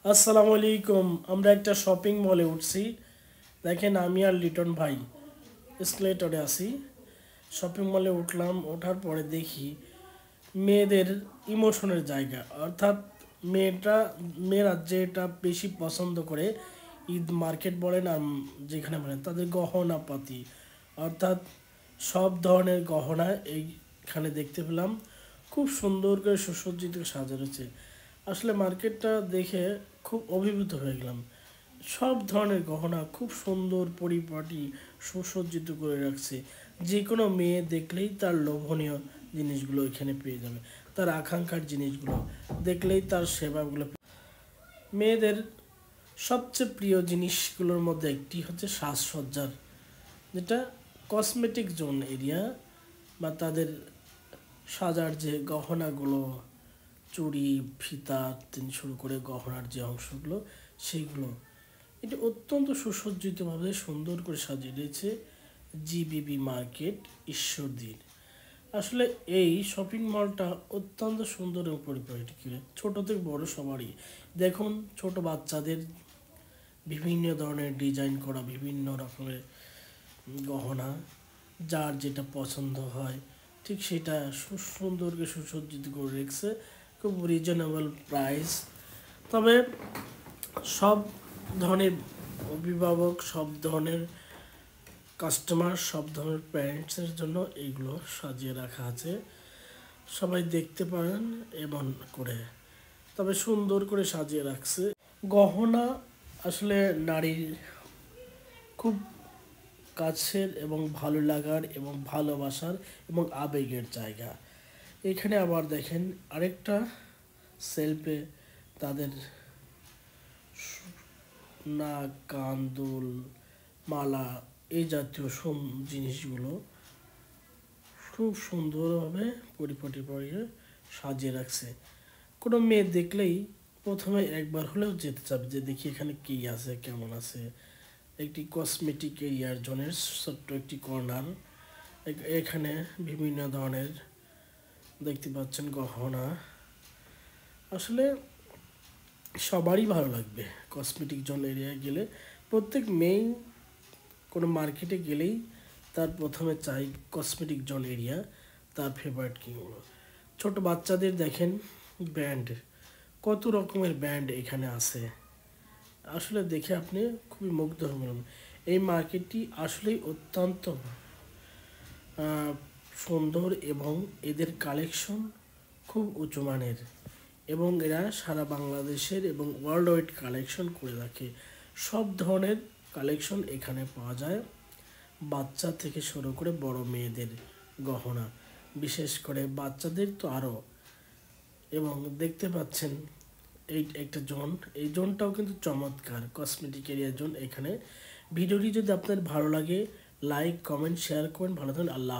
আসসালামু আলাইকুম। আমরা একটা শপিং মলে উঠছি। দেখেন আমি আর লিটন ভাই এসকেলেটরে আছি। শপিং মলে উঠলাম, ওঠার পরে দেখি মেয়েদের ইমোশনের জায়গা, অর্থাৎ মেয়েটা মেয়েরা যেটা বেশি পছন্দ করে, ঈদ মার্কেট বলেন আর যেখানে বলেন, তাদের গহনা পাতি, অর্থাৎ সব ধরনের গহনা এইখানে দেখতে পেলাম। খুব সুন্দর করে সুসজ্জিত সাজানো রয়েছে। আসলে মার্কেটটা দেখে খুব অভিভূত হয়ে গেলাম। সব ধরনের গহনা খুব সুন্দর পরিপাটি সুসজ্জিত করে রাখছে। যে কোনো মেয়ে দেখলেই তার লোভনীয় জিনিসগুলো এখানে পেয়ে যাবে, তার আকাঙ্ক্ষার জিনিসগুলো দেখলেই তার সেবাগুলো মেয়েদের সবচেয়ে প্রিয় জিনিসগুলোর মধ্যে একটি হচ্ছে সাজসজ্জার, যেটা কসমেটিক জোন এরিয়া, বা তাদের সাজার যে গহনাগুলো, চুড়ি, ফিতা থেকে শুরু করে গহনার যে অংশগুলো, সেইগুলো এটি অত্যন্ত সুসজ্জিতভাবে সুন্দর করে সাজিয়ে রয়েছে জিবিবি মার্কেট ঈশ্বরদীর। আসলে এই শপিং মলটা অত্যন্ত সুন্দর এবং পরিপাটি করে, ছোট থেকে বড় সবারই। দেখুন, ছোট বাচ্চাদের বিভিন্ন ধরনের ডিজাইন করা বিভিন্ন রকমের গহনা, যার যেটা পছন্দ হয় ঠিক সেটা সুন্দর করে সুসজ্জিত করে রেখেছে, খুব রিজনেবল প্রাইস। তবে সব ধরনের অভিভাবক, সব ধরনের কাস্টমার, সব ধরনের প্যারেন্টসের জন্য এইগুলো সাজিয়ে রাখা আছে, সবাই দেখতে পারেন এমন করে। তবে সুন্দর করে সাজিয়ে রাখছে। গহনা আসলে নারীর খুব কাছের এবং ভালো লাগার এবং ভালোবাসার এবং আবেগের জায়গা। এখানে আবার দেখেন আরেকটা সেলফে তাদের নাক, কান, দুল, মালা, এই জাতীয় জিনিসগুলো খুব সুন্দরভাবে পরিপাটি করে সাজিয়ে রাখছে। কোনো মেয়ে দেখলেই প্রথমে একবার হলেও যেতে চাবে, যে দেখি এখানে কী আছে, কেমন আছে। একটি কসমেটিক এরিয়ার জনের ছোট্ট একটি কর্নার। এখানে বিভিন্ন ধরনের দেখতে পাচ্ছেন গহনা। আসলে সবারই ভালো লাগবে কসমেটিক জোন এরিয়ায় গেলে। প্রত্যেক মেয়ে কোনো মার্কেটে গেলেই তার প্রথমে চাই কসমেটিক জোন এরিয়া, তার ফেভারিট কিগুলো। ছোট বাচ্চাদের দেখেন ব্যান্ড, কত রকমের ব্যান্ড এখানে আছে। আসলে দেখে আপনি খুবই মুগ্ধ হবেন। এই মার্কেটটি আসলেই অত্যন্ত সুন্দর এবং এদের কালেকশন খুব উঁচু মানের, এবং এরা সারা বাংলাদেশের এবং ওয়ার্ল্ড ওয়াইড কালেকশন করে রাখে। সব ধরনের কালেকশন এখানে পাওয়া যায়, বাচ্চা থেকে শুরু করে বড় মেয়েদের গহনা, বিশেষ করে বাচ্চাদের তো আরও। এবং দেখতে পাচ্ছেন এই একটা জোন, এই জোনটাও কিন্তু চমৎকার কসমেটিক এরিয়া জোন। এখানে ভিডিওটি যদি আপনার ভালো লাগে, লাইক, কমেন্ট, শেয়ার করেন। ভালো থাকুন। আল্লাহ।